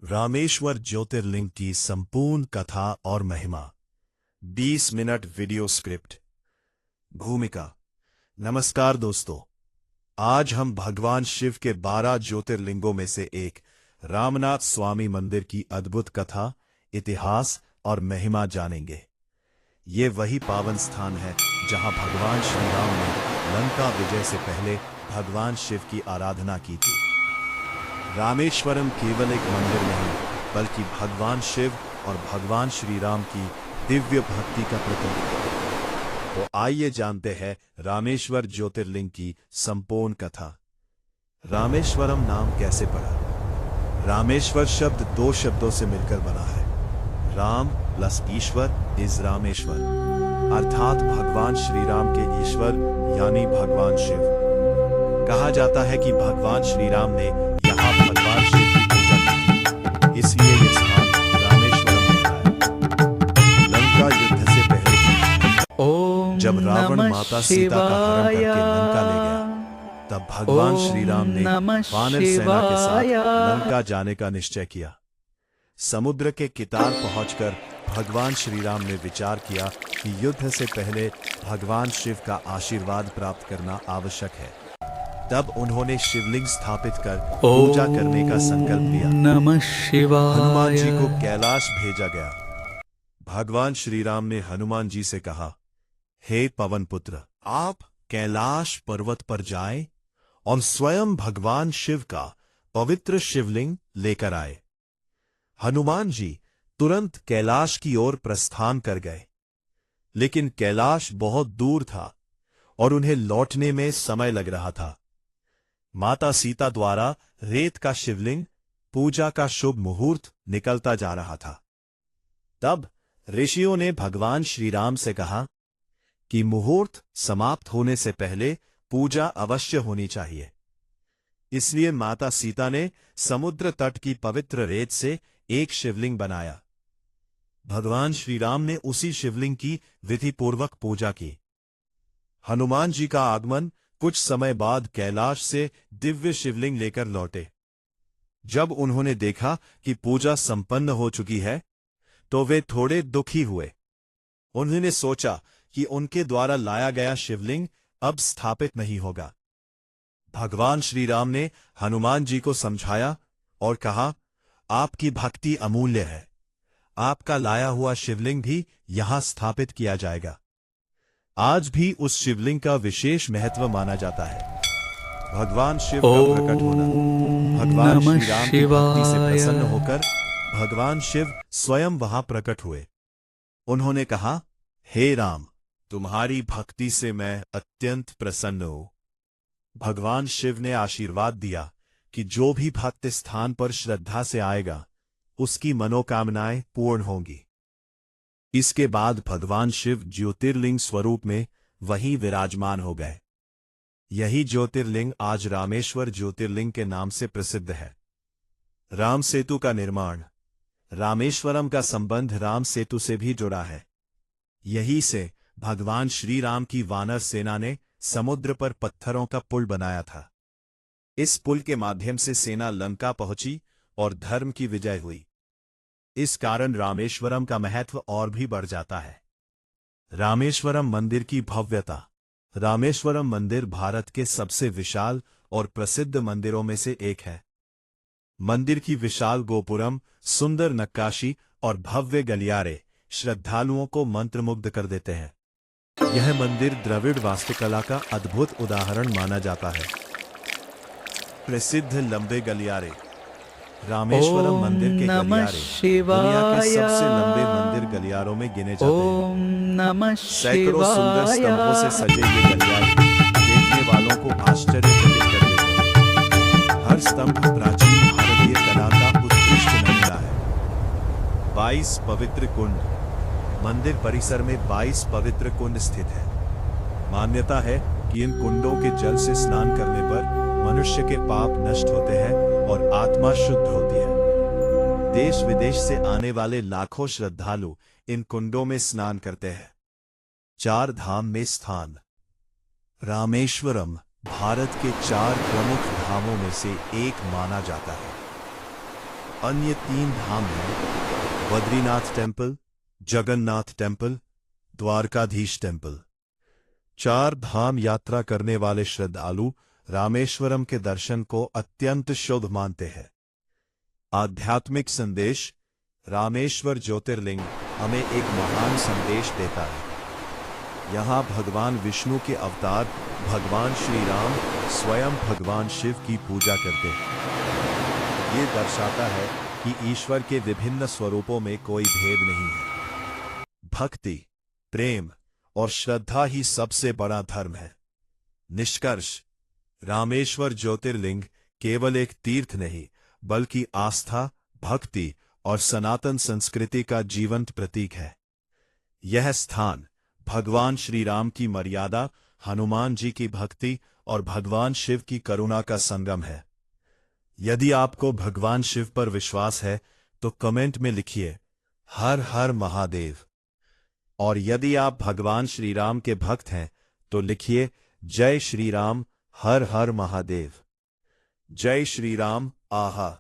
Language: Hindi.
रामेश्वर ज्योतिर्लिंग की संपूर्ण कथा और महिमा। 20 मिनट वीडियो स्क्रिप्ट। भूमिका। नमस्कार दोस्तों, आज हम भगवान शिव के 12 ज्योतिर्लिंगों में से एक रामनाथ स्वामी मंदिर की अद्भुत कथा, इतिहास और महिमा जानेंगे। ये वही पावन स्थान है जहां भगवान श्री राम ने लंका विजय से पहले भगवान शिव की आराधना की थी। रामेश्वरम केवल एक मंदिर नहीं, बल्कि भगवान शिव और भगवान श्री राम की दिव्य भक्ति का प्रतीक है। तो आइए जानते हैं रामेश्वर ज्योतिर्लिंग की संपूर्ण कथा। रामेश्वरम नाम कैसे पड़ा? रामेश्वर शब्द दो शब्दों से मिलकर बना है। Ram plus Ishwar is Rameshwar, अर्थात भगवान श्री राम के ईश्वर यानी भगवान शिव। कहा जाता है कि भगवान श्री राम ने यहाँ भगवान शिव की पूजा की, इसलिए ये स्थान रामेश्वरम है। लंका युद्ध से पहले जब रावण माता सीता का हरण करके लंका ले गया, तब भगवान श्री राम ने वानर सेना के साथ लंका जाने का निश्चय किया। समुद्र के किनार पहुंचकर भगवान श्री राम ने विचार किया कि युद्ध से पहले भगवान शिव का आशीर्वाद प्राप्त करना आवश्यक है। तब उन्होंने शिवलिंग स्थापित कर पूजा करने का संकल्प लिया। नमः शिवाय। हनुमान जी को कैलाश भेजा गया। भगवान श्री राम ने हनुमान जी से कहा, हे पवन पुत्र, आप कैलाश पर्वत पर जाएं और स्वयं भगवान शिव का पवित्र शिवलिंग लेकर आए। हनुमान जी तुरंत कैलाश की ओर प्रस्थान कर गए, लेकिन कैलाश बहुत दूर था और उन्हें लौटने में समय लग रहा था। माता सीता द्वारा रेत का शिवलिंग पूजा का शुभ मुहूर्त निकलता जा रहा था। तब ऋषियों ने भगवान श्री राम से कहा कि मुहूर्त समाप्त होने से पहले पूजा अवश्य होनी चाहिए। इसलिए माता सीता ने समुद्र तट की पवित्र रेत से एक शिवलिंग बनाया। भगवान श्री राम ने उसी शिवलिंग की विधिपूर्वक पूजा की। हनुमान जी का आगमन कुछ समय बाद कैलाश से दिव्य शिवलिंग लेकर लौटे। जब उन्होंने देखा कि पूजा संपन्न हो चुकी है, तो वे थोड़े दुखी हुए। उन्होंने सोचा कि उनके द्वारा लाया गया शिवलिंग अब स्थापित नहीं होगा। भगवान श्री राम ने हनुमान जी को समझाया और कहा, आपकी भक्ति अमूल्य है, आपका लाया हुआ शिवलिंग भी यहां स्थापित किया जाएगा। आज भी उस शिवलिंग का विशेष महत्व माना जाता है। भगवान शिव का प्रकट होना। भगवान श्री राम की भक्ति से प्रसन्न होकर भगवान शिव स्वयं वहां प्रकट हुए। उन्होंने कहा, हे राम, तुम्हारी भक्ति से मैं अत्यंत प्रसन्न हूं। भगवान शिव ने आशीर्वाद दिया कि जो भी भक्त स्थान पर श्रद्धा से आएगा, उसकी मनोकामनाएं पूर्ण होंगी। इसके बाद भगवान शिव ज्योतिर्लिंग स्वरूप में वहीं विराजमान हो गए। यही ज्योतिर्लिंग आज रामेश्वर ज्योतिर्लिंग के नाम से प्रसिद्ध है। राम सेतु का निर्माण। रामेश्वरम का संबंध राम सेतु से भी जुड़ा है। यहीं से भगवान श्री राम की वानर सेना ने समुद्र पर पत्थरों का पुल बनाया था। इस पुल के माध्यम से सेना लंका पहुंची और धर्म की विजय हुई। इस कारण रामेश्वरम का महत्व और भी बढ़ जाता है। रामेश्वरम मंदिर की भव्यता। रामेश्वरम मंदिर भारत के सबसे विशाल और प्रसिद्ध मंदिरों में से एक है। मंदिर की विशाल गोपुरम, सुंदर नक्काशी और भव्य गलियारे श्रद्धालुओं को मंत्रमुग्ध कर देते हैं। यह मंदिर द्रविड़ वास्तुकला का अद्भुत उदाहरण माना जाता है। प्रसिद्ध लंबे गलियारे। रामेश्वरम मंदिर के गलियारे दुनिया के सबसे लंबे मंदिर गलियारों में गिने जाते हैं। सैकड़ों सुंदर स्तंभों से सजे ये गलियारे देखने वालों को आश्चर्यचकित कर देते हैं। हर स्तंभ प्राचीन भारतीय कला का उत्कृष्ट नमूना है। 22 पवित्र कुंड। मंदिर परिसर में 22 पवित्र कुंड स्थित है। मान्यता है कि इन कुंडों के जल से स्नान करने पर मनुष्य के पाप नष्ट होते हैं और आत्मा शुद्ध होती है। देश विदेश से आने वाले लाखों श्रद्धालु इन कुंडों में स्नान करते हैं। 4 धाम में स्थान। रामेश्वरम भारत के 4 प्रमुख धामों में से एक माना जाता है। अन्य 3 धाम हैं Badrinath temple, Jagannath temple, Dwarkadhish temple. 4 धाम यात्रा करने वाले श्रद्धालु रामेश्वरम के दर्शन को अत्यंत शुभ मानते हैं। आध्यात्मिक संदेश। रामेश्वर ज्योतिर्लिंग हमें एक महान संदेश देता है। यहाँ भगवान विष्णु के अवतार भगवान श्री राम स्वयं भगवान शिव की पूजा करते हैं। ये दर्शाता है कि ईश्वर के विभिन्न स्वरूपों में कोई भेद नहीं है। भक्ति, प्रेम और श्रद्धा ही सबसे बड़ा धर्म है। निष्कर्ष, रामेश्वर ज्योतिर्लिंग केवल एक तीर्थ नहीं, बल्कि आस्था, भक्ति और सनातन संस्कृति का जीवंत प्रतीक है। यह स्थान भगवान श्री राम की मर्यादा, हनुमान जी की भक्ति और भगवान शिव की करुणा का संगम है। यदि आपको भगवान शिव पर विश्वास है तो कमेंट में लिखिए हर हर महादेव। और यदि आप भगवान श्री राम के भक्त हैं तो लिखिए जय श्री राम, हर हर महादेव। जय श्री राम। आहा।